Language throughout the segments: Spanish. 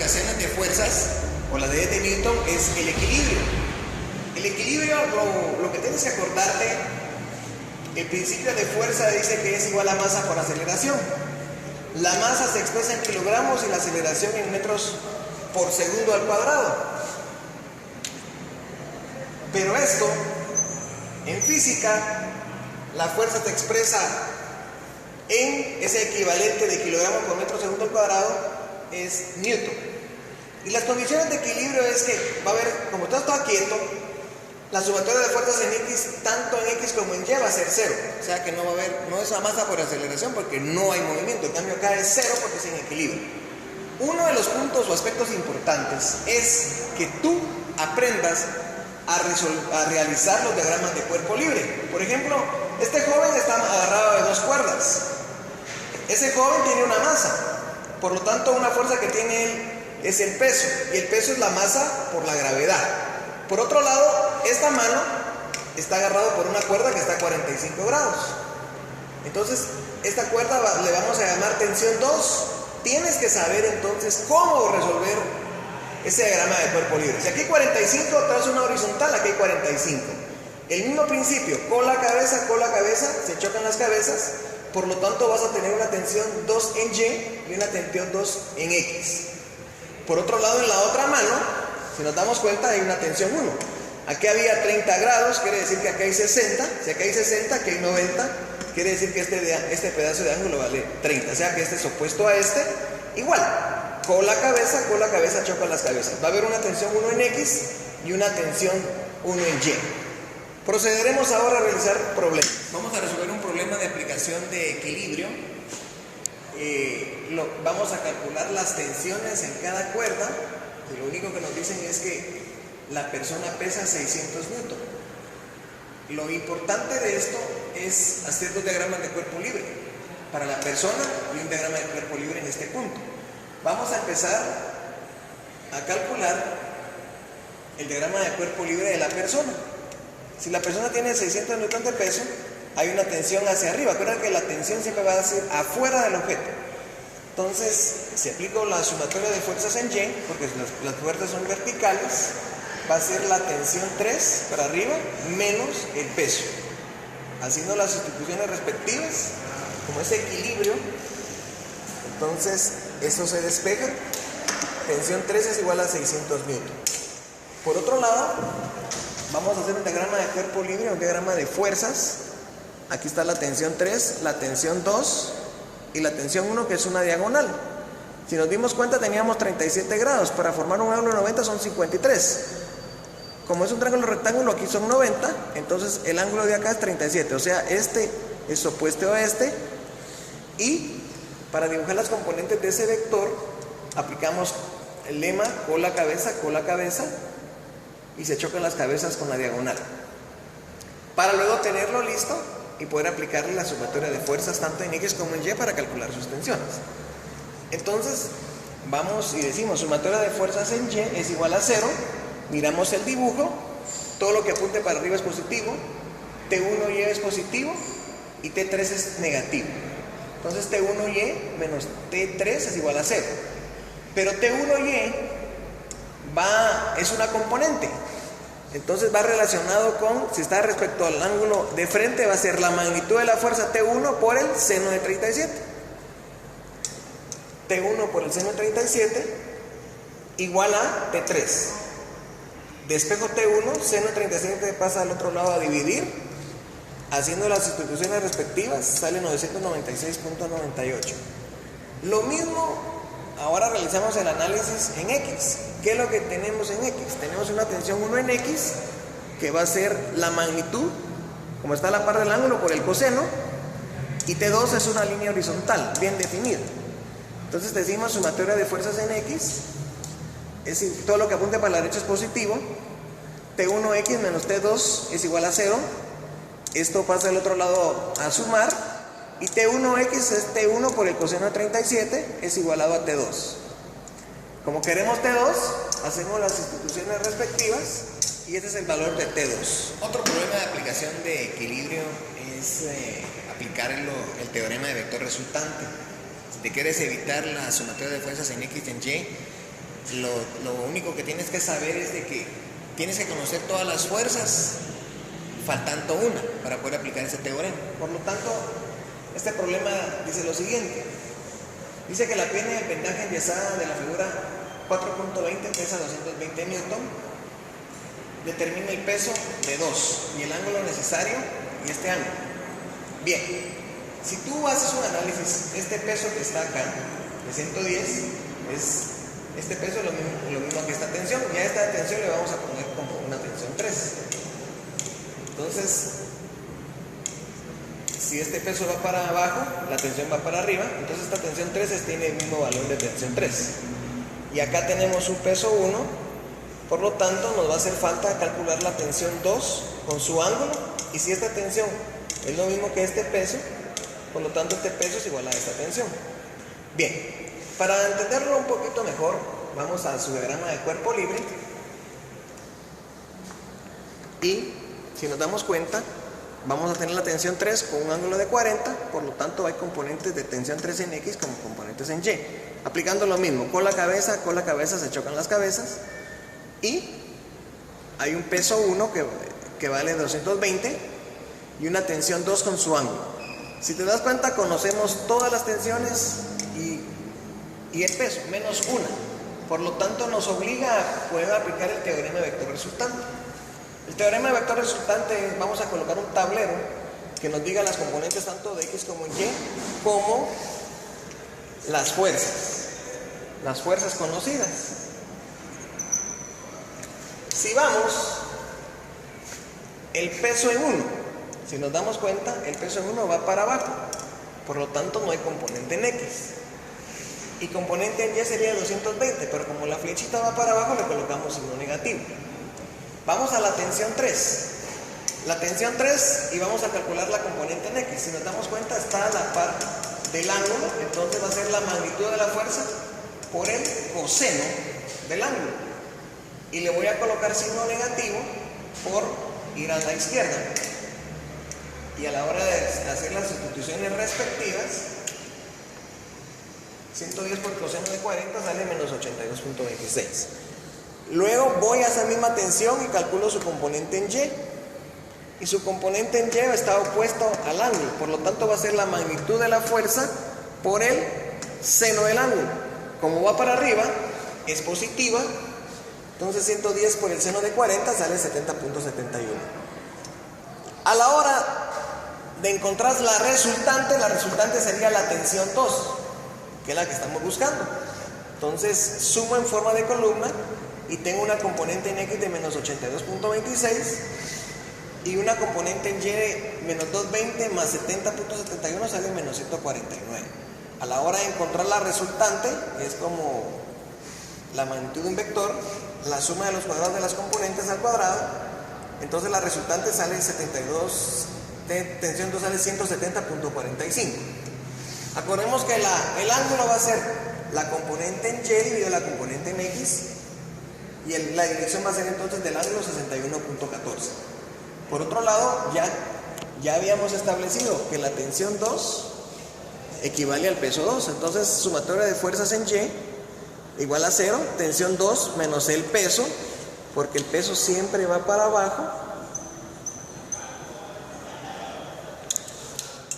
relaciones de fuerzas, o la de Newton, es el equilibrio. El equilibrio, lo que tienes que acordarte, el principio de fuerza dice que es igual a masa por aceleración. La masa se expresa en kilogramos y la aceleración en metros por segundo al cuadrado. Pero esto, en física, la fuerza se expresa en ese equivalente de kilogramos por metro segundo al cuadrado, es Newton. Y las condiciones de equilibrio es que va a haber, como todo está quieto, la sumatoria de fuerzas en X, tanto en X como en Y, va a ser cero. O sea que no va a haber, no es una masa por aceleración porque no hay movimiento. En cambio acá es cero porque es en equilibrio. Uno de los puntos o aspectos importantes es que tú aprendas a realizar los diagramas de cuerpo libre. Por ejemplo, este joven está agarrado de dos cuerdas. Ese joven tiene una masa. Por lo tanto, una fuerza que tiene él es el peso. Y el peso es la masa por la gravedad. Por otro lado, esta mano está agarrado por una cuerda que está a 45 grados. Entonces, esta cuerda le vamos a llamar tensión 2. Tienes que saber entonces cómo resolver ese diagrama de cuerpo libre. Si aquí hay 45, traes una horizontal, aquí hay 45. El mismo principio, cola, cabeza, se chocan las cabezas. Por lo tanto, vas a tener una tensión 2 en Y y una tensión 2 en X. Por otro lado, en la otra mano, si nos damos cuenta, hay una tensión 1. Aquí había 30 grados, quiere decir que acá hay 60. Si acá hay 60, aquí hay 90. Quiere decir que este pedazo de ángulo vale 30. O sea que este es opuesto a este. Igual, cola, cabeza, chocan las cabezas. Va a haber una tensión 1 en X y una tensión 1 en Y. Procederemos ahora a realizar problemas. Vamos a resolver un problema de aplicación de equilibrio. Vamos a calcular las tensiones en cada cuerda. Y lo único que nos dicen es que la persona pesa 600 newton. Lo importante de esto es hacer dos diagramas de cuerpo libre para la persona y un diagrama de cuerpo libre en este punto. Vamos a empezar a calcular el diagrama de cuerpo libre de la persona. Si la persona tiene 600 newton de peso, hay una tensión hacia arriba. Acuérdense que la tensión siempre va a ser afuera del objeto. Entonces, si aplico la sumatoria de fuerzas en Y, porque las fuerzas son verticales, va a ser la tensión 3 para arriba menos el peso. Haciendo las sustituciones respectivas, como es equilibrio, entonces eso se despeja. Tensión 3 es igual a 600 newton. Por otro lado, vamos a hacer un diagrama de cuerpo libre, un diagrama de fuerzas. Aquí está la tensión 3, la tensión 2 y la tensión 1, que es una diagonal. Si nos dimos cuenta, teníamos 37 grados. Para formar un ángulo de 90 son 53. Como es un triángulo rectángulo, aquí son 90. Entonces el ángulo de acá es 37. O sea, este es opuesto a este. Y para dibujar las componentes de ese vector, aplicamos el lema cola, cabeza, y se chocan las cabezas con la diagonal. Para luego tenerlo listo y poder aplicarle la sumatoria de fuerzas tanto en X como en Y para calcular sus tensiones. Entonces, vamos y decimos sumatoria de fuerzas en Y es igual a 0. Miramos el dibujo, todo lo que apunte para arriba es positivo, T1Y es positivo y T3 es negativo. Entonces T1Y menos T3 es igual a 0. Pero T1Y es una componente. Entonces va relacionado con, si está respecto al ángulo de frente, va a ser la magnitud de la fuerza T1 por el seno de 37. T1 por el seno de 37 igual a T3. Despejo T1, seno de 37 pasa al otro lado a dividir. Haciendo las sustituciones respectivas, sale 996.98. Lo mismo, ahora realizamos el análisis en X. ¿Qué es lo que tenemos en X? Tenemos una tensión 1 en X, que va a ser la magnitud, como está a la par del ángulo, por el coseno. Y T2 es una línea horizontal, bien definida. Entonces decimos sumatoria de fuerzas en X, es decir, todo lo que apunte para la derecha es positivo. T1X menos T2 es igual a 0. Esto pasa al otro lado a sumar. Y T1X es T1 por el coseno de 37, es igualado a T2. Como queremos T2, hacemos las sustituciones respectivas y este es el valor de T2. Otro problema de aplicación de equilibrio es aplicar el teorema de vector resultante. Si te quieres evitar la sumatoria de fuerzas en X y en Y, lo único que tienes que saber es de que tienes que conocer todas las fuerzas, faltando una para poder aplicar ese teorema. Por lo tanto, este problema dice lo siguiente. Dice que la pierna de pendaje enyesada de la figura 4.20 pesa 220 newton. Determina el peso de 2 y el ángulo necesario y este ángulo. Bien, si tú haces un análisis, este peso que está acá, de 110, este peso es lo mismo que esta tensión, y a esta tensión le vamos a poner como una tensión 3. Entonces, si este peso va para abajo, la tensión va para arriba, entonces esta tensión 3 tiene el mismo valor de tensión 3. Y acá tenemos un peso 1, por lo tanto nos va a hacer falta calcular la tensión 2 con su ángulo, y si esta tensión es lo mismo que este peso, por lo tanto este peso es igual a esta tensión. Bien, para entenderlo un poquito mejor, vamos a su diagrama de cuerpo libre, y si nos damos cuenta, vamos a tener la tensión 3 con un ángulo de 40, por lo tanto hay componentes de tensión 3 en X como componentes en Y. Aplicando lo mismo, con la cabeza se chocan las cabezas, y hay un peso 1 que vale 220 y una tensión 2 con su ángulo. Si te das cuenta, conocemos todas las tensiones y el peso, menos una. Por lo tanto, nos obliga a poder aplicar el teorema de vector resultante. El teorema de vector resultante, vamos a colocar un tablero que nos diga las componentes tanto de X como Y, como las fuerzas conocidas. Si vamos, el peso en 1, si nos damos cuenta, el peso en 1 va para abajo, por lo tanto no hay componente en X. Y componente en Y sería 220, pero como la flechita va para abajo, le colocamos signo negativo. Vamos a la tensión 3. La tensión 3, y vamos a calcular la componente en X. Si nos damos cuenta, está a la par del ángulo, entonces va a ser la magnitud de la fuerza por el coseno del ángulo. Y le voy a colocar signo negativo por ir a la izquierda. Y a la hora de hacer las sustituciones respectivas, 110 por coseno de 40 sale menos 82.26. Luego voy a esa misma tensión y calculo su componente en Y. Y su componente en Y está opuesto al ángulo. Por lo tanto va a ser la magnitud de la fuerza por el seno del ángulo. Como va para arriba, es positiva. Entonces 110 por el seno de 40 sale 70.71. A la hora de encontrar la resultante sería la tensión 2, que es la que estamos buscando. Entonces sumo en forma de columna y tengo una componente en X de menos 82.26 y una componente en Y de menos 220 más 70.71 sale menos 149. A la hora de encontrar la resultante, es como la magnitud de un vector, la suma de los cuadrados de las componentes al cuadrado, entonces la resultante sale 72, de tensión 2 sale 170.45. Acordemos que el ángulo va a ser la componente en Y dividido la componente en X, y la dirección va a ser entonces del ángulo 61.14. Por otro lado, ya habíamos establecido que la tensión 2 equivale al peso 2, entonces sumatoria de fuerzas en Y igual a 0, tensión 2 menos el peso, porque el peso siempre va para abajo,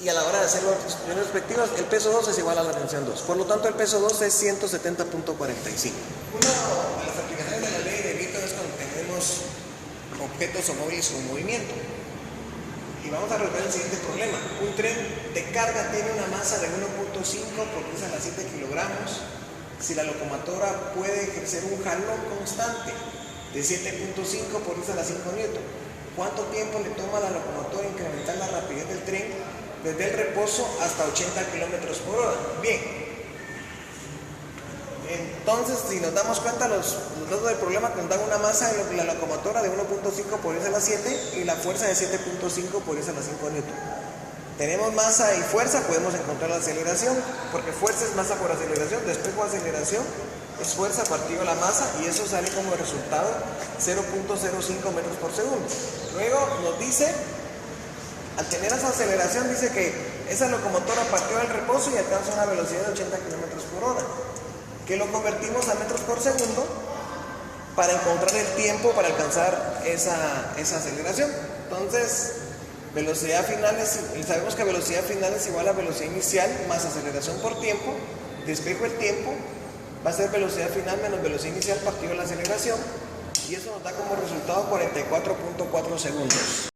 y a la hora de hacer las sustituciones respectivas, el peso 2 es igual a la tensión 2. Por lo tanto, el peso 2 es 170.45. Una de las aplicaciones de la ley de Newton es cuando tenemos objetos o móviles con movimiento. Y vamos a resolver el siguiente problema. Un tren de carga tiene una masa de 1.5 por 10 a la 7 kilogramos. Si la locomotora puede ejercer un jalón constante de 7.5 por 10 a la 5 newton, ¿cuánto tiempo le toma a la locomotora incrementar la rapidez del tren desde el reposo hasta 80 kilómetros por hora? Bien, entonces si nos damos cuenta, los datos del problema nos dan una masa de la locomotora de 1.5 por 10 a la 7 y la fuerza de 7.5 por 10 a la 5 newton. Tenemos masa y fuerza, podemos encontrar la aceleración, porque fuerza es masa por aceleración, despejo de aceleración es fuerza partido la masa, y eso sale como resultado 0.05 metros por segundo. Luego nos dice, al tener esa aceleración, dice que esa locomotora partió del reposo y alcanza una velocidad de 80 kilómetros por hora. que lo convertimos a metros por segundo para encontrar el tiempo para alcanzar esa aceleración. Entonces, velocidad final sabemos que velocidad final es igual a velocidad inicial más aceleración por tiempo. Despejo el tiempo, va a ser velocidad final menos velocidad inicial partido de la aceleración, y eso nos da como resultado 44.4 segundos.